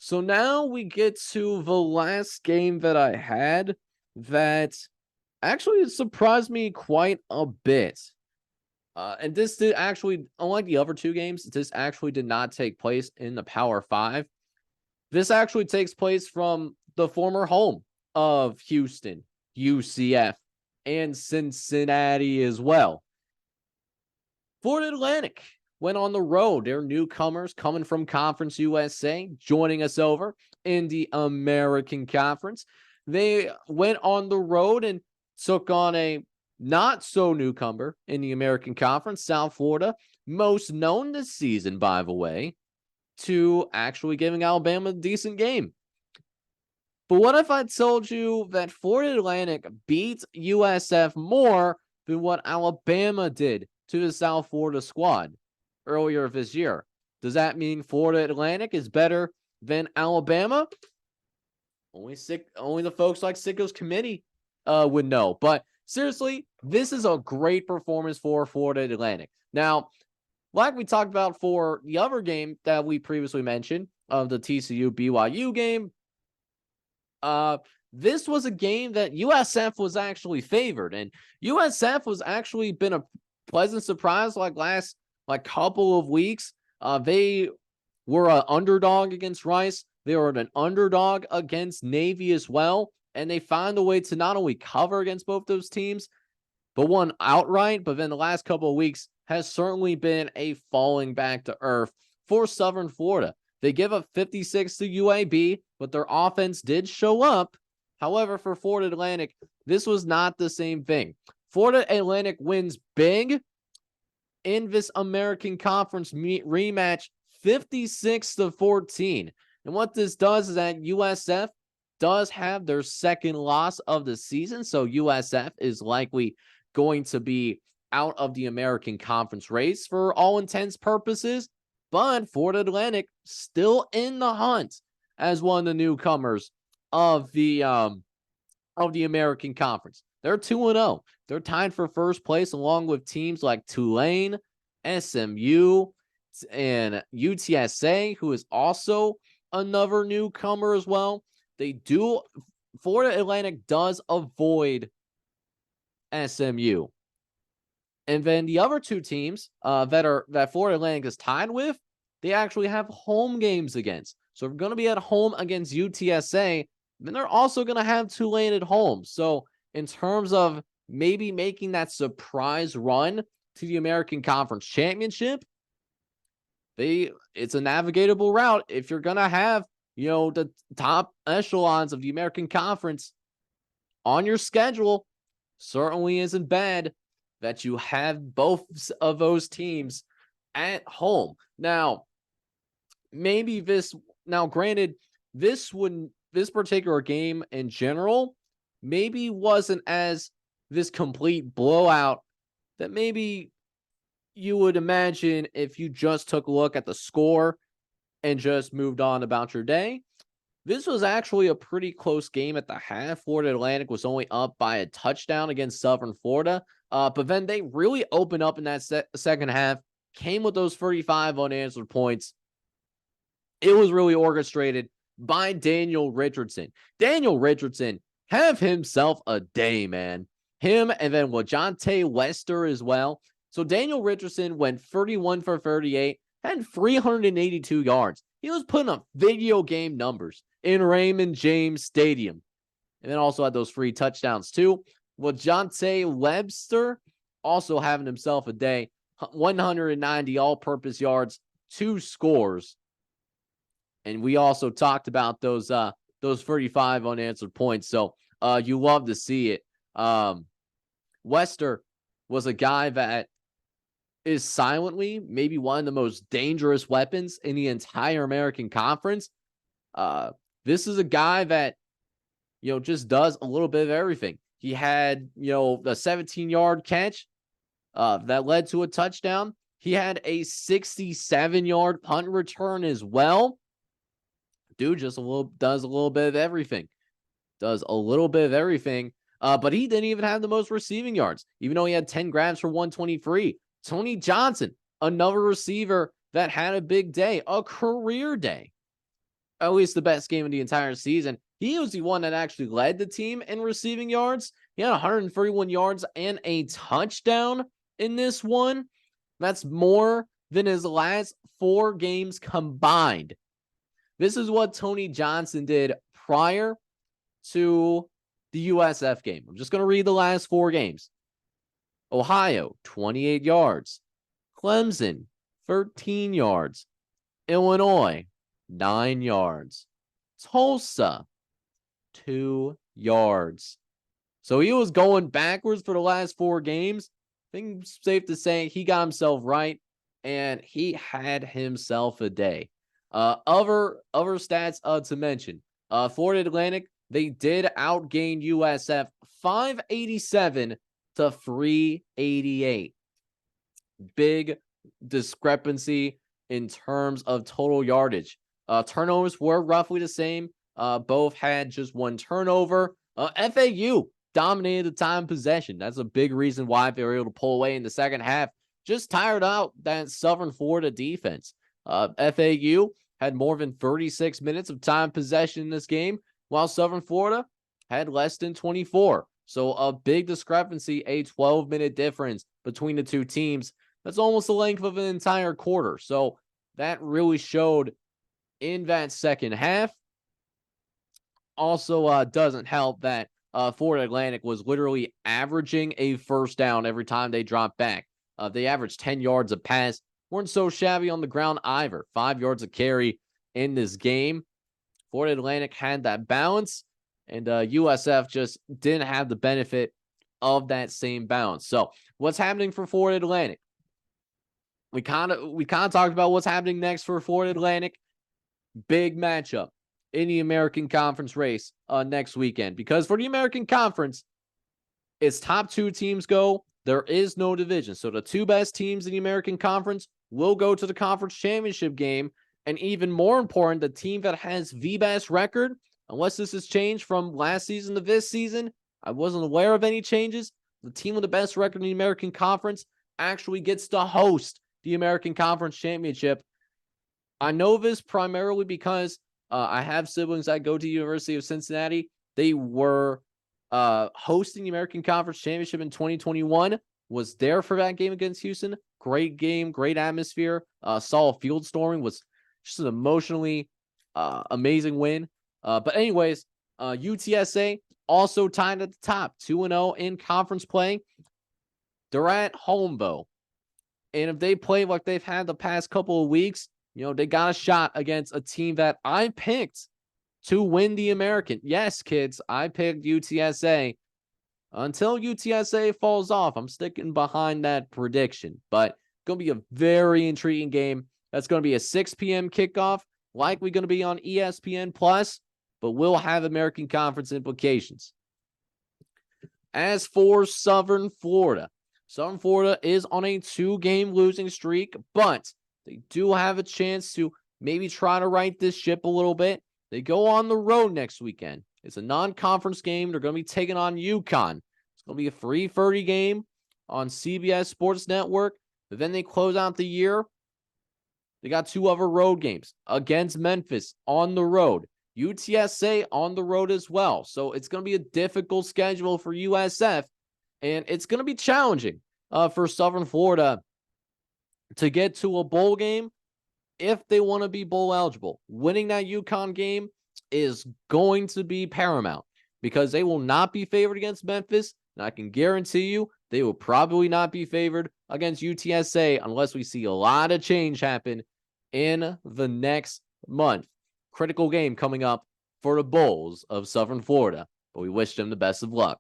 So now we get to the last game that I had that actually surprised me quite a bit. And this did actually, unlike the other two games, this actually did not take place in the Power Five. This actually takes place from the former home of Houston, UCF, and Cincinnati as well. Florida Atlantic went on the road. They're newcomers coming from Conference USA, joining us over in the American Conference. They went on the road and took on a not so newcomer in the American Conference, South Florida, most known this season, by the way, to actually giving Alabama a decent game. But what if I told you that Florida Atlantic beat USF more than what Alabama did to the South Florida squad earlier this year? Does that mean Florida Atlantic is better than Alabama? Only the folks like Sicko's committee would know. But seriously, this is a great performance for Florida Atlantic. Now, like we talked about for the other game that we previously mentioned of the TCU BYU game, this was a game that USF was actually favored, and USF was actually been a pleasant surprise last couple of weeks. They were an underdog against Rice. They were an underdog against Navy as well, and they found a way to not only cover against both those teams, but won outright. But then the last couple of weeks has certainly been a falling back to earth for Southern Florida. They give up 56 to UAB, but their offense did show up. However, for Florida Atlantic, this was not the same thing. Florida Atlantic wins big in this American Conference rematch, 56 to 14. And what this does is that USF does have their second loss of the season. So USF is likely going to be out of the American Conference race for all intents purposes. But Florida Atlantic still in the hunt as one of the newcomers of the American Conference. They're 2-0. They're tied for first place along with teams like Tulane, SMU, and UTSA, who is also another newcomer as well. Florida Atlantic does avoid SMU. And then the other two teams that Florida Atlantic is tied with, they actually have home games against. So they're going to be at home against UTSA. Then they're also going to have Tulane at home. So in terms of maybe making that surprise run to the American Conference Championship, it's a navigatable route. If you're going to have, the top echelons of the American Conference on your schedule, certainly isn't bad that you have both of those teams at home. Now, granted, this particular game in general maybe wasn't as this complete blowout that maybe you would imagine if you just took a look at the score and just moved on about your day. This was actually a pretty close game at the half. Florida Atlantic was only up by a touchdown against Southern Florida. But then they really opened up in that second half, came with those 35 unanswered points. It was really orchestrated by Daniel Richardson. Daniel Richardson have himself a day, man. Him and then LaJonte Wester as well. So Daniel Richardson went 31 for 38, had 382 yards. He was putting up video game numbers in Raymond James Stadium. And then also had those free touchdowns too. LaJonte Webster also having himself a day. 190 all-purpose yards, 2 scores. And we also talked about those 35 unanswered points. So you love to see it. Wester was a guy that is silently maybe one of the most dangerous weapons in the entire American Conference. This is a guy that, just does a little bit of everything. He had, the 17-yard catch that led to a touchdown. He had a 67-yard punt return as well. Dude does a little bit of everything. But he didn't even have the most receiving yards, even though he had 10 grabs for 123. Tony Johnson, another receiver that had a big day, a career day. at least the best game of the entire season. He was the one that actually led the team in receiving yards. He had 131 yards and a touchdown in this one. That's more than his last 4 games combined. This is what Tony Johnson did prior to the USF game. I'm just going to read the last 4 games. Ohio, 28 yards. Clemson, 13 yards. Illinois, 9 yards. Tulsa, 2 yards. So he was going backwards for the last 4 games. I think it's safe to say he got himself right, and he had himself a day. Other stats to mention. Florida Atlantic, they did outgain USF 587 to 388. Big discrepancy in terms of total yardage. Turnovers were roughly the same. Both had just 1 turnover. FAU dominated the time possession. That's a big reason why they were able to pull away in the second half. Just tired out that Southern Florida defense. FAU had more than 36 minutes of time possession in this game, while Southern Florida had less than 24. So a big discrepancy, a 12-minute difference between the two teams. That's almost the length of an entire quarter. So that really showed in that second half. Also doesn't help that Florida Atlantic was literally averaging a first down every time they dropped back. They averaged 10 yards a pass. Weren't so shabby on the ground either. 5 yards a carry in this game. Florida Atlantic had that balance, and USF just didn't have the benefit of that same balance. So what's happening for Florida Atlantic? We kind of talked about what's happening next for Florida Atlantic. Big matchup in the American Conference race next weekend, because for the American Conference, its top 2 teams go. There is no division. So the 2 best teams in the American Conference will go to the conference championship game. And even more important, the team that has the best record, unless this has changed from last season to this season, I wasn't aware of any changes. The team with the best record in the American Conference actually gets to host the American Conference Championship. I know this primarily because I have siblings that go to the University of Cincinnati. They were hosting the American Conference Championship in 2021, was there for that game against Houston. Great game, great atmosphere. Saw field storming, was just an emotionally amazing win. But anyways, UTSA also tied at the top, 2-0 in conference play. They're at home, though. And if they play like they've had the past couple of weeks, they got a shot against a team that I picked to win the American. Yes, kids, I picked UTSA. Until UTSA falls off, I'm sticking behind that prediction. But it's going to be a very intriguing game. That's going to be a 6 p.m. kickoff, likely going to be on ESPN+, but will have American Conference implications. As for Southern Florida is on a 2-game losing streak, but they do have a chance to maybe try to right this ship a little bit. They go on the road next weekend. It's a non-conference game. They're going to be taking on UConn. It's going to be a 3:30 game on CBS Sports Network. But then they close out the year. They got 2 other road games against Memphis on the road. UTSA on the road as well. So it's going to be a difficult schedule for USF. And it's going to be challenging for Southern Florida to get to a bowl game if they want to be bowl eligible. Winning that UConn game is going to be paramount because they will not be favored against Memphis. And I can guarantee you they will probably not be favored against UTSA unless we see a lot of change happen in the next month. Critical game coming up for the Bulls of Southern Florida, but we wish them the best of luck.